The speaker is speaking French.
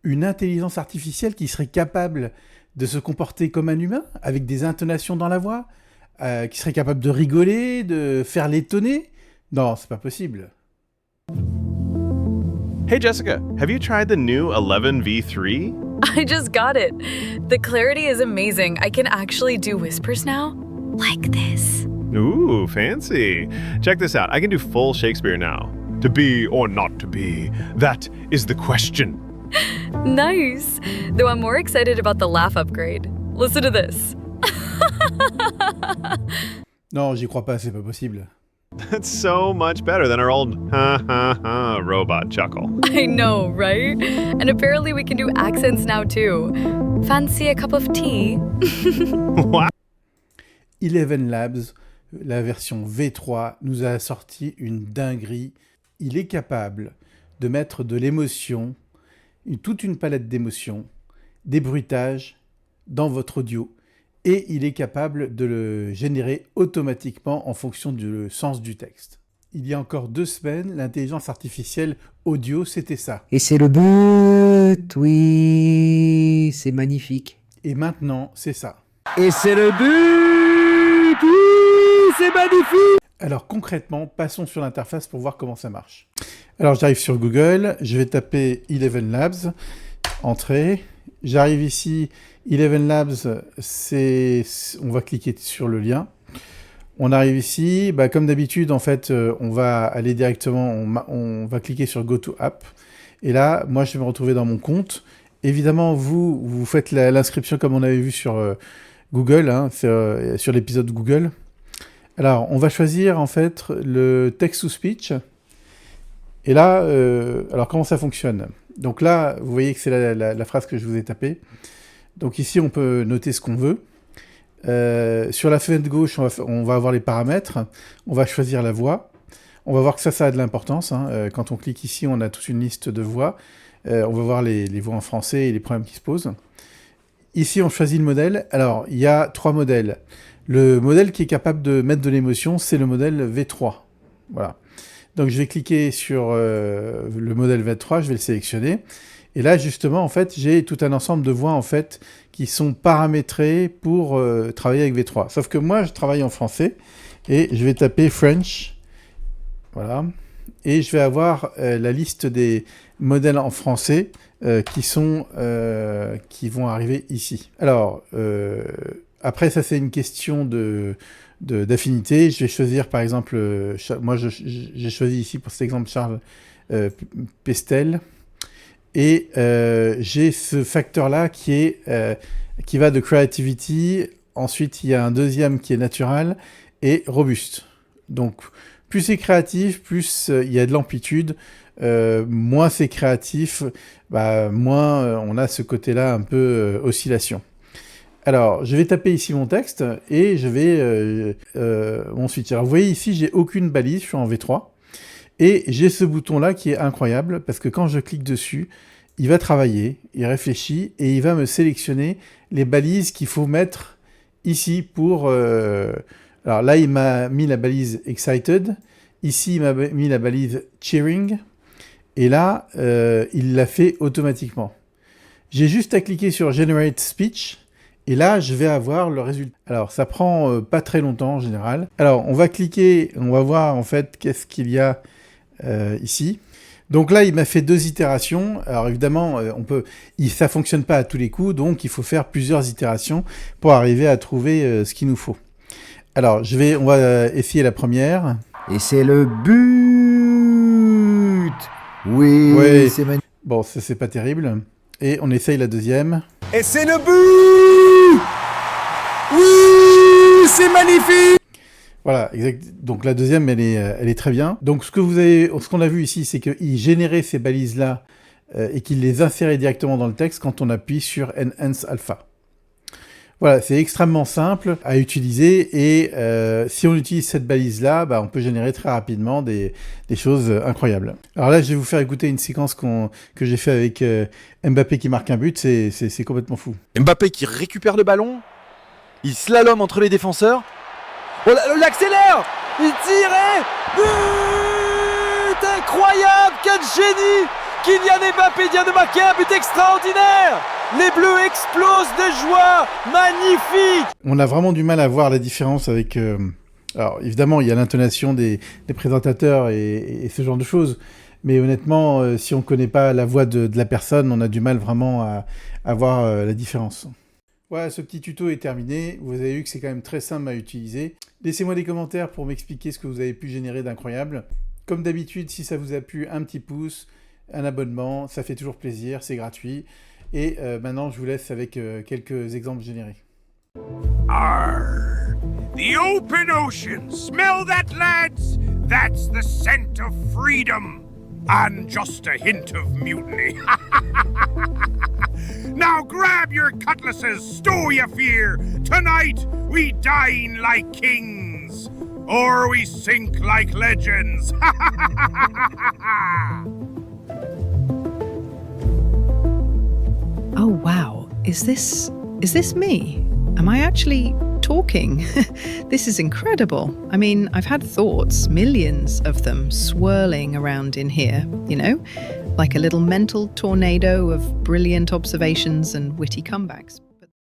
Une intelligence artificielle qui serait capable de se comporter comme un humain, avec des intonations dans la voix, qui serait capable de rigoler, de faire l'étonner? Non, c'est pas possible. Hey Jessica, have you tried the new 11v3? I just got it. The clarity is amazing. I can actually do whispers now. Like this. Ooh, fancy. Check this out. I can do full Shakespeare now. To be or not to be, that is the question. Nice. Though I'm more excited about the laugh upgrade. Listen to this. Non, j'y crois pas, c'est pas possible. That's so much better than our old ha robot chuckle. I know, right? And apparently we can do accents now too. Fancy a cup of tea? What? Eleven Labs, la version V3, nous a sorti une dinguerie. Il est capable de mettre de l'émotion, toute une palette d'émotions, des bruitages dans votre audio. Et il est capable de le générer automatiquement en fonction du sens du texte. Il y a encore 2 semaines, l'intelligence artificielle audio, c'était ça. Et c'est le but, oui, c'est magnifique. Et maintenant, c'est ça. Et c'est le but, oui, c'est magnifique. Alors concrètement, passons sur l'interface pour voir comment ça marche. Alors j'arrive sur Google, je vais taper Eleven Labs, entrée. J'arrive ici, Eleven Labs, on va cliquer sur le lien. On arrive ici, comme d'habitude, en fait, on va aller directement, on va cliquer sur Go to App. Et là, moi, je vais me retrouver dans mon compte. Évidemment, vous faites l'inscription comme on avait vu sur Google, hein, sur l'épisode Google. Alors, on va choisir, en fait, le text-to-speech. Et là, alors comment ça fonctionne ? Donc là, vous voyez que c'est la phrase que je vous ai tapée. Donc ici, on peut noter ce qu'on veut. Sur la fenêtre gauche, on va avoir les paramètres. On va choisir la voix. On va voir que ça a de l'importance. Hein. Quand on clique ici, on a toute une liste de voix. On va voir les voix en français et les problèmes qui se posent. Ici, on choisit le modèle. Alors, il y a 3 modèles. Le modèle qui est capable de mettre de l'émotion, c'est le modèle V3. Voilà. Donc, je vais cliquer sur le modèle V3, je vais le sélectionner. Et là, justement, en fait, j'ai tout un ensemble de voix, en fait, qui sont paramétrées pour travailler avec V3. Sauf que moi, je travaille en français et je vais taper French. Voilà. Et je vais avoir la liste des modèles en français qui vont arriver ici. Alors, après, ça, c'est une question d'affinité. Je vais choisir, par exemple, moi, j'ai choisi ici, pour cet exemple, Charles Pestel. Et j'ai ce facteur-là qui va de creativity. Ensuite, il y a un deuxième qui est natural et robuste. Donc, plus c'est créatif, plus il y a de l'amplitude. Moins c'est créatif, moins on a ce côté-là un peu oscillation. Alors, je vais taper ici mon texte et je vais mon switch. Alors, vous voyez ici, j'ai aucune balise, je suis en V3. Et j'ai ce bouton-là qui est incroyable parce que quand je clique dessus, il va travailler, il réfléchit et il va me sélectionner les balises qu'il faut mettre ici pour... Alors là, il m'a mis la balise excited. Ici, il m'a mis la balise cheering. Et là, il l'a fait automatiquement. J'ai juste à cliquer sur Generate Speech. Et là, je vais avoir le résultat. Alors, ça prend pas très longtemps en général. Alors, on va cliquer, on va voir en fait qu'est-ce qu'il y a ici. Donc là, il m'a fait 2 itérations. Alors évidemment, ça fonctionne pas à tous les coups, donc il faut faire plusieurs itérations pour arriver à trouver ce qu'il nous faut. Alors, on va essayer la première. Et c'est le but. Oui, Ouais. c'est magnifique. Bon, ça c'est pas terrible. Et on essaye la deuxième. Et c'est le but. Oui, c'est magnifique. Voilà, exact. Donc la deuxième, elle est très bien. Donc ce qu'on a vu ici, c'est qu'il générait ces balises-là et qu'il les insérait directement dans le texte quand on appuie sur Enhance Alpha. Voilà, c'est extrêmement simple à utiliser et si on utilise cette balise-là, on peut générer très rapidement des choses incroyables. Alors là, je vais vous faire écouter une séquence que j'ai fait avec Mbappé qui marque un but, c'est complètement fou. Mbappé qui récupère le ballon, il slalome entre les défenseurs, oh, l'accélère, il tire et but incroyable, quel génie, Kylian Mbappé vient de marquer un but extraordinaire. Les Bleus explosent de joie. Magnifique. On a vraiment du mal à voir la différence avec... Alors évidemment, il y a l'intonation des présentateurs et ce genre de choses. Mais honnêtement, si on ne connaît pas la voix de la personne, on a du mal vraiment à voir la différence. Voilà, ce petit tuto est terminé. Vous avez vu que c'est quand même très simple à utiliser. Laissez-moi des commentaires pour m'expliquer ce que vous avez pu générer d'incroyable. Comme d'habitude, si ça vous a plu, un petit pouce, un abonnement, ça fait toujours plaisir, c'est gratuit. Et maintenant, je vous laisse avec quelques exemples générés. Arr! The open ocean! Smell that, lads? That's the scent of freedom! And just a hint of mutiny. Now grab your cutlasses, stow your fear. Tonight we dine like kings, or we sink like legends. Oh wow, is this me? Am I actually talking? This is incredible. I mean, I've had thoughts, millions of them, swirling around in here, you know, like a little mental tornado of brilliant observations and witty comebacks.